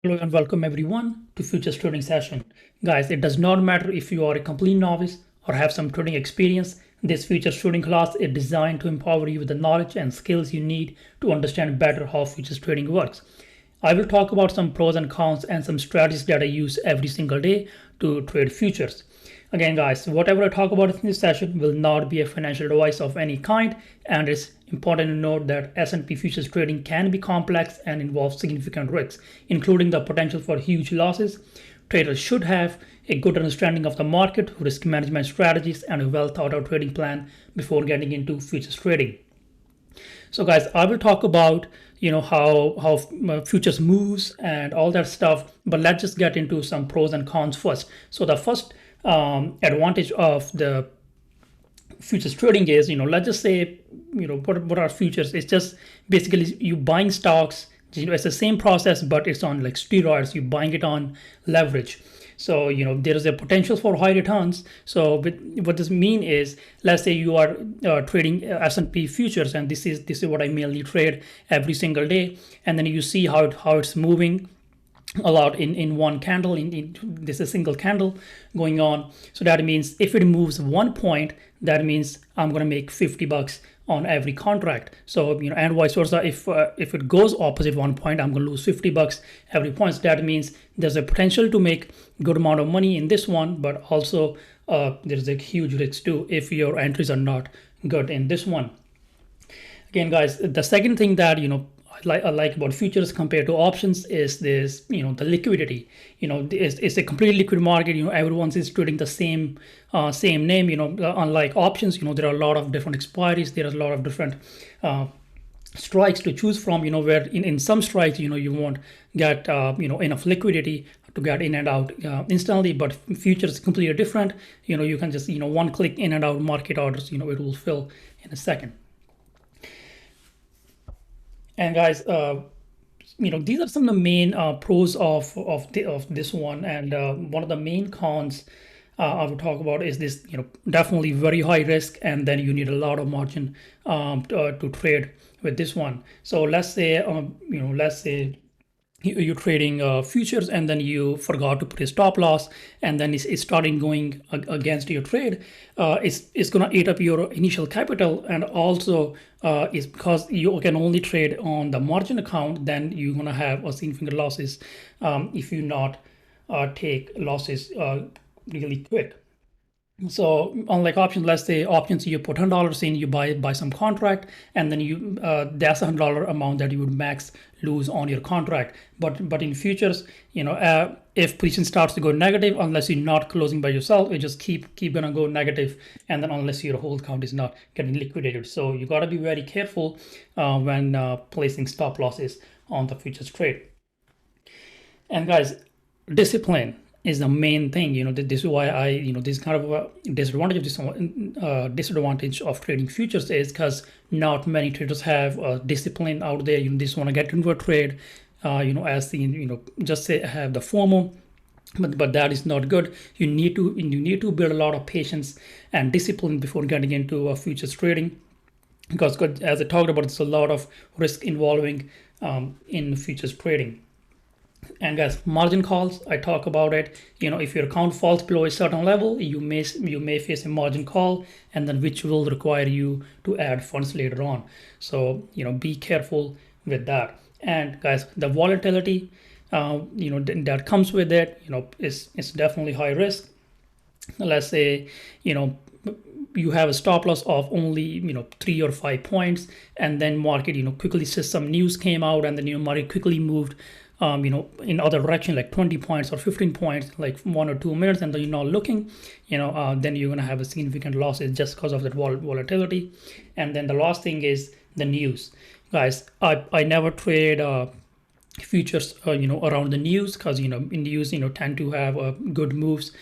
Hello and welcome everyone to Futures Trading Session. Guys, it does not matter if you are a complete novice or have some trading experience. This Futures Trading class is designed to empower you with the knowledge and skills you need to understand better how futures trading works. I will talk about some pros and cons and some strategies that I use every single day to trade futures. Again, guys, whatever I talk about in this session will not be a financial advice of any kind, and it's important to note that S&P futures trading can be complex and involve significant risks, including the potential for huge losses. Traders should have a good understanding of the market, risk management strategies, and a well thought out trading plan before getting into futures trading. So, guys, I will talk about how futures moves and all that stuff. But let's just get into some pros and cons first. So, the first advantage of the futures trading is, let's just say, what are futures? It's just basically you buying stocks. It's the same process, but it's on like steroids. You buying it on leverage. So there is a potential for high returns. So what this mean is, let's say you are trading S&P futures, and this is what I mainly trade every single day, and then you see how it's moving a lot in one candle. In this is a single candle going on. So that means if it moves 1 point, that means I'm gonna make $50 on every contract. So and vice versa. If it goes opposite 1 point, I'm gonna lose $50 every point. So that means there's a potential to make good amount of money in this one, but also there's a huge risk too if your entries are not good in this one. Again, guys, the second thing that I like about futures compared to options is this, the liquidity. It's a completely liquid market. Everyone's is trading the same name. Unlike options, there are a lot of different expiries. There are a lot of different strikes to choose from. Where in some strikes, you won't get enough liquidity to get in and out instantly. But futures is completely different. You can just one click in and out market orders. It will fill in a second. And guys, these are some of the main pros of this one, and one of the main cons I would talk about is this. Definitely very high risk, and then you need a lot of margin to trade with this one. So let's say you're trading futures, and then you forgot to put a stop loss, and then it's starting going against your trade. It's going to eat up your initial capital, and also it's because you can only trade on the margin account. Then you're going to have a significant losses if you not take losses really quick. So unlike options, let's say options, you put $100 in, you buy some contract, and then that's $100 amount that you would max lose on your contract. But in futures, if position starts to go negative, unless you're not closing by yourself, it just keep gonna go negative, and then unless your whole account is not getting liquidated. So you gotta be very careful when placing stop losses on the futures trade. And guys, discipline is the main thing. This is why this kind of a disadvantage of trading futures is because not many traders have discipline out there. You just want to get into a trade, as the just say have the FOMO. But that is not good. You need to build a lot of patience and discipline before getting into futures trading, because as I talked about, there's a lot of risk involving in futures trading. And guys, margin calls, I talk about it. If your account falls below a certain level, you may face a margin call, and then which will require you to add funds later on. So be careful with that. And guys, the volatility that comes with it, it's definitely high risk. Let's say you have a stop loss of only 3 or 5 points, and then market quickly says some news came out, and then market quickly moved in other direction, like 20 points or 15 points, like 1 or 2 minutes, and then you're not looking, then you're going to have a significant losses just because of that volatility. And then the last thing is the news. Guys, I never trade futures around the news, because in news tend to have good moves,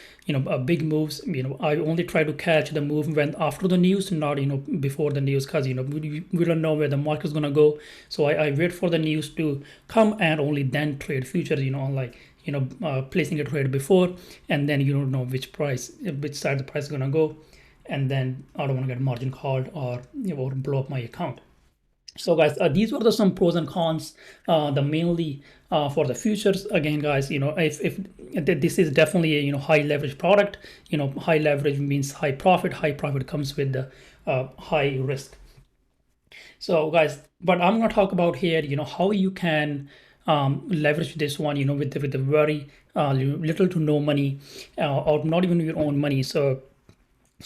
big moves. I only try to catch the move when after the news, not before the news, because we don't know where the market is going to go. So I wait for the news to come and only then trade futures, unlike placing a trade before, and then you don't know which side the price is going to go, and then I don't want to get margin called or blow up my account. So guys, these were some pros and cons, the mainly for the futures. Again guys, if this is definitely a high leverage product. High leverage means high profit. High profit comes with the high risk. So guys, but I'm gonna talk about here, how you can leverage this one, with the very little to no money, or not even your own money. So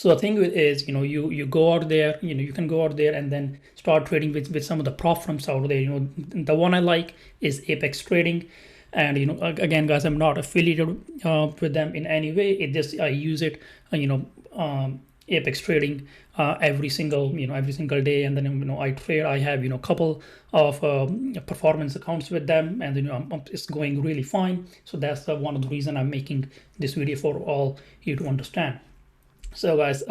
the thing is, you go out there, you can go out there and then start trading with some of the prop firms out there. The one I like is Apex Trading, and again, guys, I'm not affiliated with them in any way. It just I use it, Apex Trading every single day, and then I trade. I have couple of performance accounts with them, and it's going really fine. So that's one of the reason I'm making this video for all you to understand. So guys,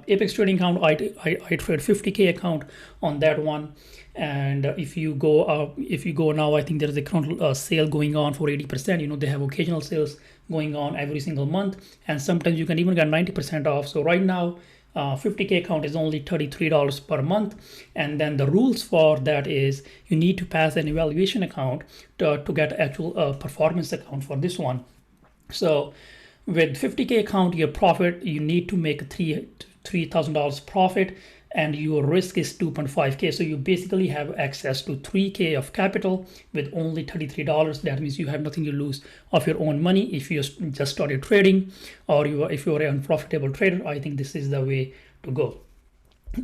Apex trading account, I trade 50K account on that one. And if you go now, I think there's a current sale going on for 80%. They have occasional sales going on every single month, and sometimes you can even get 90% off. So right now, 50K account is only $33 per month. And then the rules for that is you need to pass an evaluation account to get actual performance account for this one. So with 50K account, your profit, you need to make $3,000 profit, and your risk is 2.5K. So you basically have access to 3K of capital with only $33. That means you have nothing to lose of your own money if you just started trading, or if you're an unprofitable trader. I think this is the way to go.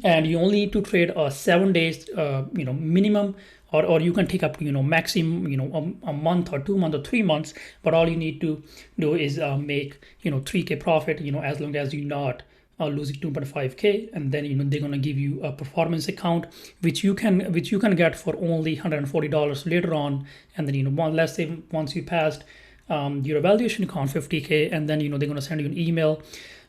And you only need to trade 7 days, minimum, or you can take up to maximum a month or 2 months or 3 months. But all you need to do is make 3K profit, as long as you're not losing 2.5K. And then they're gonna give you a performance account which you can get for only $140 later on. And then let's say once you passed your evaluation account 50K, and then they're gonna send you an email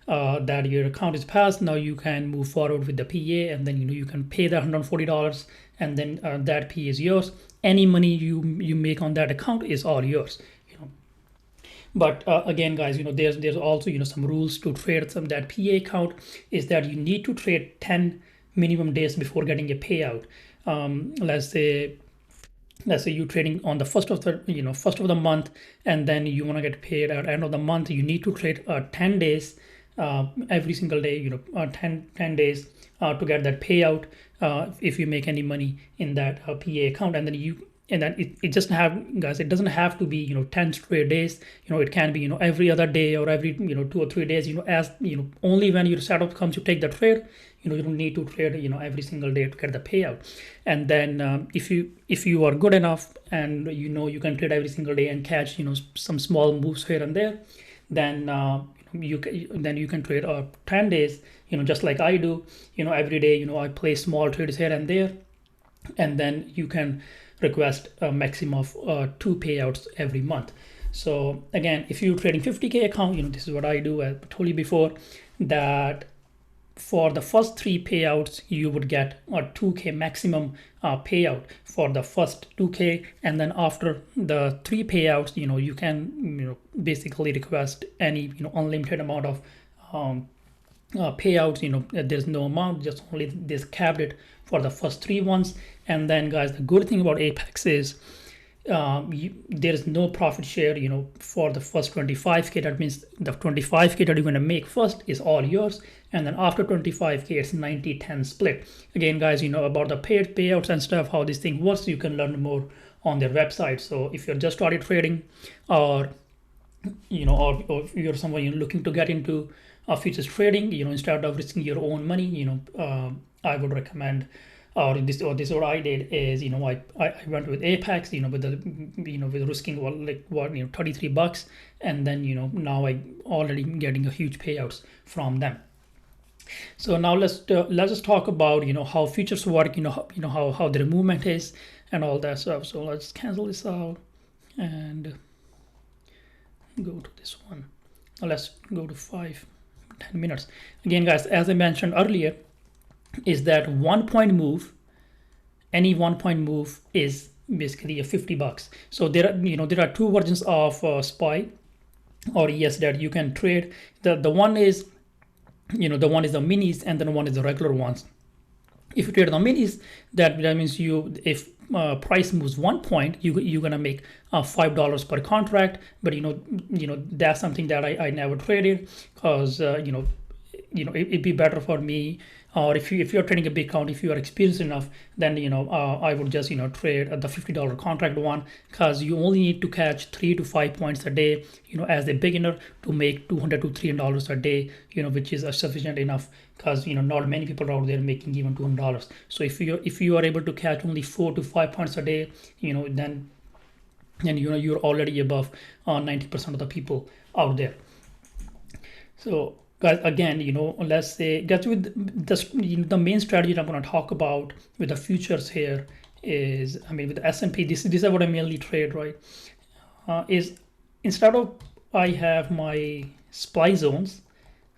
that your account is passed. Now you can move forward with the PA, and then you can pay the $140, and then that PA is yours. Any money you make on that account is all yours. But again, guys, there's also some rules to trade that PA account. Is that you need to trade 10 minimum days before getting a payout. Let's say you're trading on the first of the month, and then you want to get paid at the end of the month. You need to trade 10 days every single day, 10 days to get that payout if you make any money in that PA account. And then it just have, guys, it doesn't have to be 10 straight days. It can be every other day, or every 2 or 3 days, as only when your setup comes to take the trade. You don't need to trade every single day to get the payout. And then if you are good enough, and you can trade every single day and catch some small moves here and there, then you can trade 10 days, just like I do. Every day, I play small trades here and there, and then you can request a maximum of 2 payouts every month. So again, if you're trading 50K account, this is what I do. I told you before that for the first 3 payouts, you would get a 2K maximum payout for the first 2K. And then after the 3 payouts, you can basically request any unlimited amount of payouts. There's no amount, just only this capped it for the first 3 ones. And then, guys, the good thing about Apex is there is no profit share for the first 25K. That means the 25K that you're going to make first is all yours, and then after 25K it's 90-10 split. Again, guys, about the paid payouts and stuff, how this thing works, you can learn more on their website. So if you're just started trading, or or if you're someone looking to get into futures trading, instead of risking your own money, I would recommend, or this is what I did is, I went with Apex, with the with risking $33, and then now I already getting a huge payouts from them. So now let's just talk about how futures work, how the movement is and all that stuff. So let's cancel this out and go to this one. Now let's go to 5-10 minutes. Again, guys, as I mentioned earlier, is that 1 point move, any 1 point move is basically a $50. So there are 2 versions of SPY or ES that you can trade. The one is the one is the minis, and then one is the regular ones. If you trade on minis, that means you, if price moves 1 point, you're gonna make $5 per contract. But that's something that I never traded, because it'd be better for me. Or if you're trading a big count, if you are experienced enough, then I would just trade the $50 contract one, because you only need to catch 3 to 5 points a day, as a beginner, to make $200 to $300 a day, which is sufficient enough, because not many people are out there making even $200. So if you are able to catch only 4 to 5 points a day, then you're already above 90% of the people out there. So guys, again, let's say, guys, with the main strategy I'm going to talk about with the futures here is, with the S&P, this is what I mainly trade, right? Is, instead of, I have my supply zones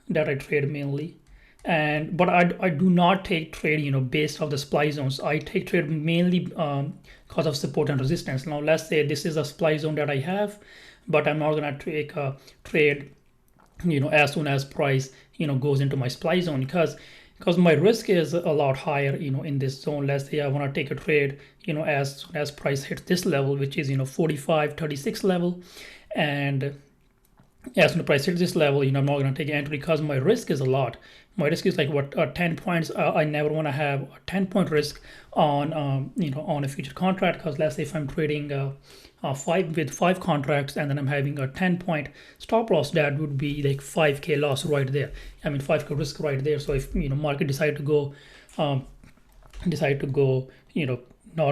that I trade mainly, but I do not take trade based off the supply zones. I take trade mainly because of support and resistance. Now let's say this is a supply zone that I have, but I'm not going to take a trade as soon as price goes into my supply zone, because my risk is a lot higher in this zone. Let's say I want to take a trade as soon as price hits this level, which is 45.36 level, and as soon as price hits this level, I'm not going to take an entry, because my risk is a lot. My risk is like 10 points. I never want to have a 10-point risk on on a future contract, because let's say if I'm trading five contracts, and then I'm having a 10-point stop loss, that would be like 5k loss right there. 5k risk right there. So if market decide to go not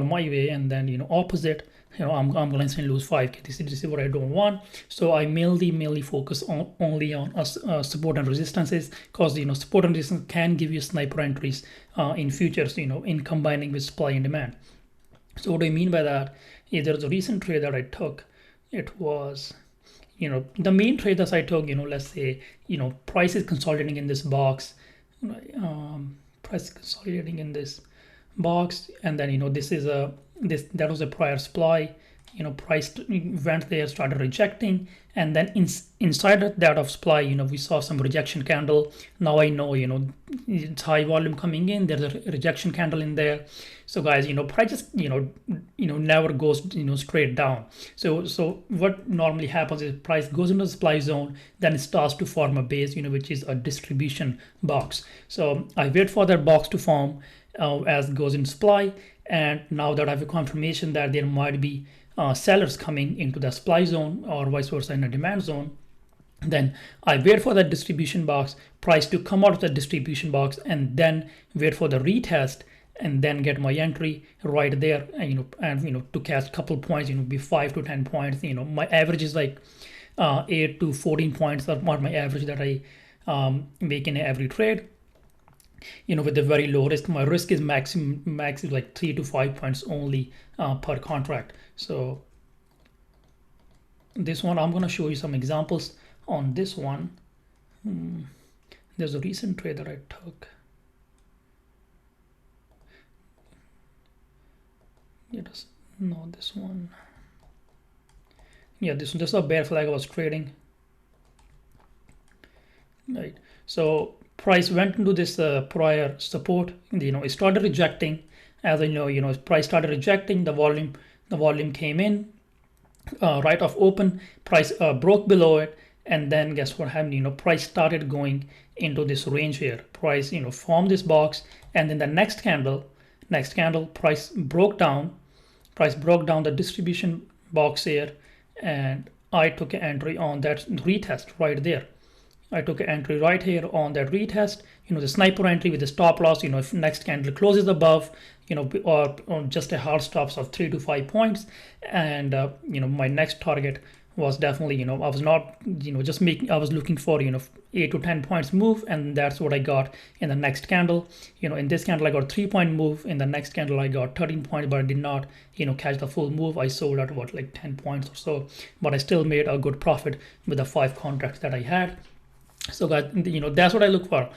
my way, and then opposite, I'm going to instantly lose 5k. This is what I don't want. So I mainly focus only on support and resistances, because support and resistance can give you sniper entries in futures, in combining with supply and demand. So what I mean by that is, there's a recent trade that I took. It was the main trade that I took, let's say price is consolidating in this box, price consolidating in this box, and then that was a prior supply. Price went there, started rejecting, and then inside that of supply, we saw some rejection candle. Now I know it's high volume coming in, there's a rejection candle in there. So guys, price just never goes straight down. So what normally happens is, price goes into the supply zone, then it starts to form a base, which is a distribution box. So I wait for that box to form as it goes in supply, and now that I have a confirmation that there might be sellers coming into the supply zone, or vice versa in a demand zone, then I wait for that distribution box, price to come out of the distribution box, and then wait for the retest, and then get my entry right there, and to catch a couple points, be 5 to 10 points. My average is like 8 to 14 points are my average that I make in every trade. With a very low risk. My risk is max is like 3 to 5 points only per contract. So this one, I'm going to show you some examples on this one. There's a recent trade that I took. No, this one. Yeah, this is a bear flag I was trading. Right. So price went into this prior support. It started rejecting. As I know, price started rejecting. The volume came in right off open. Price broke below it, and then guess what happened? Price started going into this range here. Price formed this box, and then the next candle, price broke down. Price broke down the distribution box here, and I took an entry on that retest right there. I took an entry right here on that retest, the sniper entry with the stop loss, if next candle closes above, or just a hard stops of 3 to 5 points. And, my next target was definitely, I was not, I was looking for, 8 to 10 points move. And that's what I got in the next candle. In this candle, I got 3-point move. In the next candle, I got 13 points, but I did not, catch the full move. I sold at like 10 points or so, but I still made a good profit with the 5 contracts that I had. So guys, that's what I look for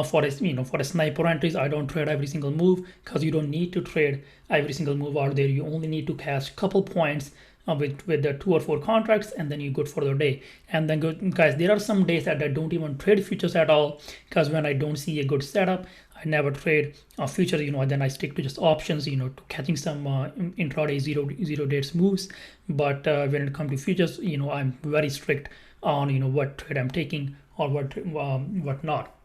for a sniper entries. I don't trade every single move, because you don't need to trade every single move out there. You only need to catch a couple points with the 2 or 4 contracts, and then you're good for the day. And then guys, there are some days that I don't even trade futures at all, because when I don't see a good setup, I never trade futures, then I stick to just options, to catching some intraday zero dates moves. But when it comes to futures, I'm very strict on what trade I'm taking or what not.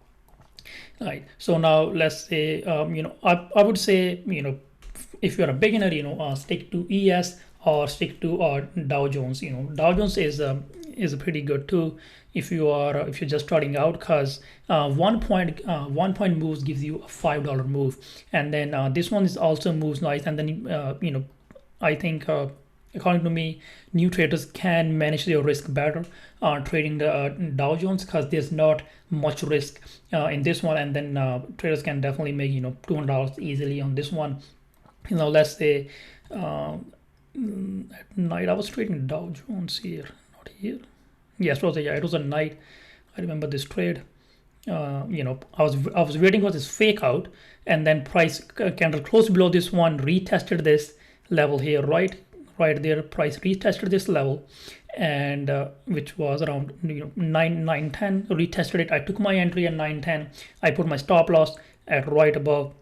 Right. So now let's say I would say if you're a beginner, stick to ES or stick to Dow Jones. Dow Jones is pretty good too if you're just starting out, because 1 point moves gives you a $5 move, and then this one is also moves nice, and then I think according to me, new traders can manage their risk better trading the Dow Jones, because there's not much risk in this one, and then traders can definitely make $200 easily on this one. Let's say at night I was trading Dow Jones here, not here. Yes, it was a night. I remember this trade. I was waiting for this fake out, and then price candle closed below this one, retested this level here, right there. Price retested this level, and which was around 910. Retested it. I took my entry at 910. I put my stop loss at right above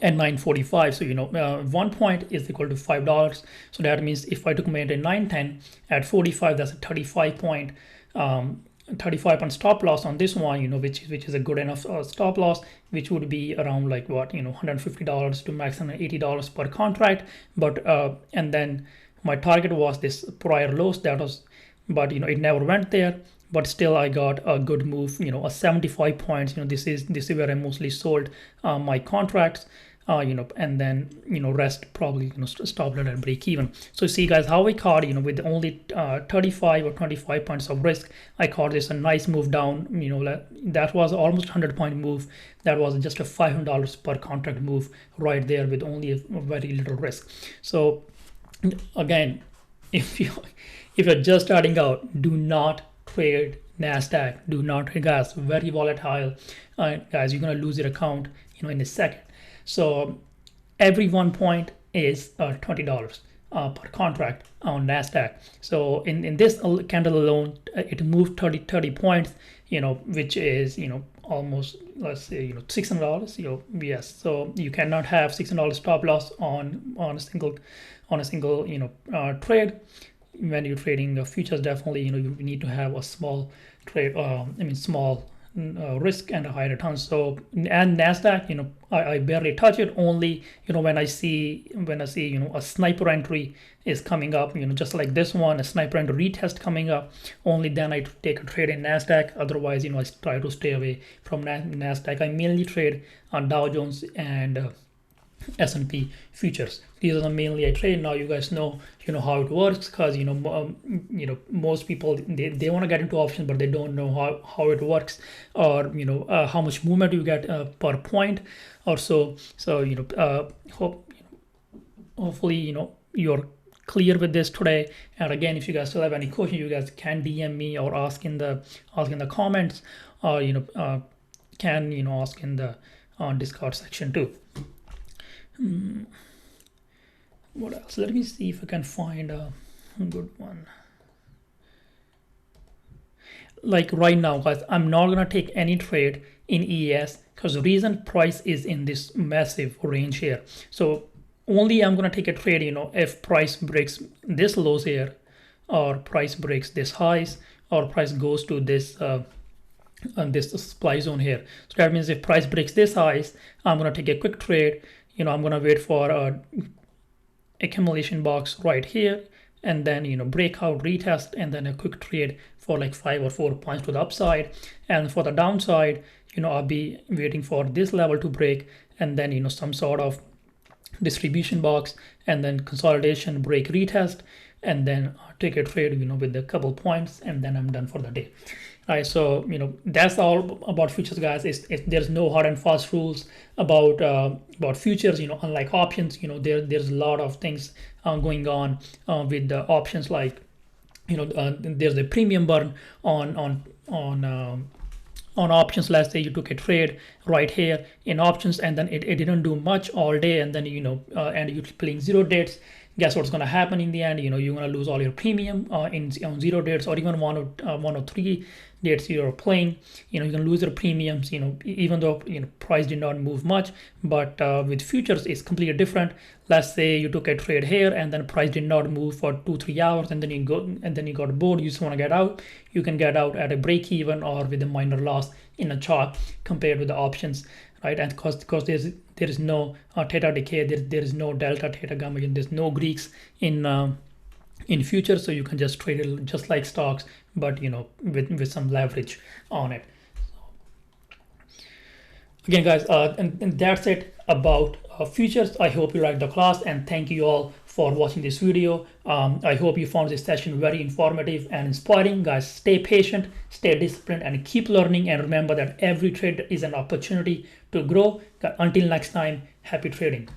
at 945. So 1 point is equal to $5. So that means if I took my entry at 910 at 45, that's a 35 point stop loss on this one, which is a good enough stop loss, which would be around like what, $150 to maximum $80 per contract. But and then my target was this prior lows, but it never went there. But still I got a good move, a 75 points. This is where I mostly sold my contracts. And then rest probably stop at break even. So see guys, how I caught with only 35 or 25 points of risk, I caught this a nice move down. That was almost 100-point move. That was just a $500 per contract move right there with only a very little risk. So again, if you're just starting out, do not trade NASDAQ. Do not trade, guys. Very volatile, guys. You're gonna lose your account in a second. So every 1 point is $20 per contract on NASDAQ. So in this candle alone, it moved 30 points, which is almost, let's say $600. Yes. So you cannot have $600 stop loss on a single trade. When you're trading futures, definitely you need to have a small trade. Small risk and a high return. So and NASDAQ, I barely touch it. Only when I see a sniper entry is coming up, just like this one, a sniper entry retest coming up, only then I take a trade in NASDAQ. Otherwise, I try to stay away from NASDAQ. I mainly trade on Dow Jones and S&P futures. These are the mainly I trade. Now you guys know how it works, because most people they want to get into options, but they don't know how it works, or how much movement you get per point or so. So hopefully you're clear with this today. And again, if you guys still have any questions, you guys can DM me or ask in the comments, or can ask in the Discord section too. What else? Let me see if I can find a good one. Like right now, guys, I'm not gonna take any trade in ES, because the reason price is in this massive range here. So only I'm gonna take a trade if price breaks this lows here, or price breaks this highs, or price goes to this this supply zone here. So that means if price breaks this highs, I'm gonna take a quick trade. I'm gonna wait for a accumulation box right here, and then breakout, retest, and then a quick trade for like 5 or 4 points to the upside. And for the downside, I'll be waiting for this level to break, and then some sort of distribution box, and then consolidation, break, retest, and then take a trade with a couple points, and then I'm done for the day. All right, so that's all about futures, guys. There's no hard and fast rules about futures. Unlike options, there's a lot of things going on with the options. Like there's a premium burn on options. Let's say you took a trade right here in options, and then it didn't do much all day, and then and you're playing zero dates. guess what's going to happen in the end? You're going to lose all your premium on 0 dates, or even one or 3 dates you're playing. You can lose your premiums, even though price did not move much. But with futures it's completely different. Let's say you took a trade here and then price did not move for 2-3 hours, and then you got bored, you just want to get out. You can get out at a break even or with a minor loss in a chart compared with the options, right? And because there is no theta decay, there is no delta, theta, gamma, there's no Greeks in future, so you can just trade it just like stocks, but with some leverage on it. Again, guys, and that's it about futures. I hope you liked the class, and thank you all for watching this video. I hope you found this session very informative and inspiring. Guys, stay patient, stay disciplined, and keep learning, and remember that every trade is an opportunity to grow. Until next time, happy trading.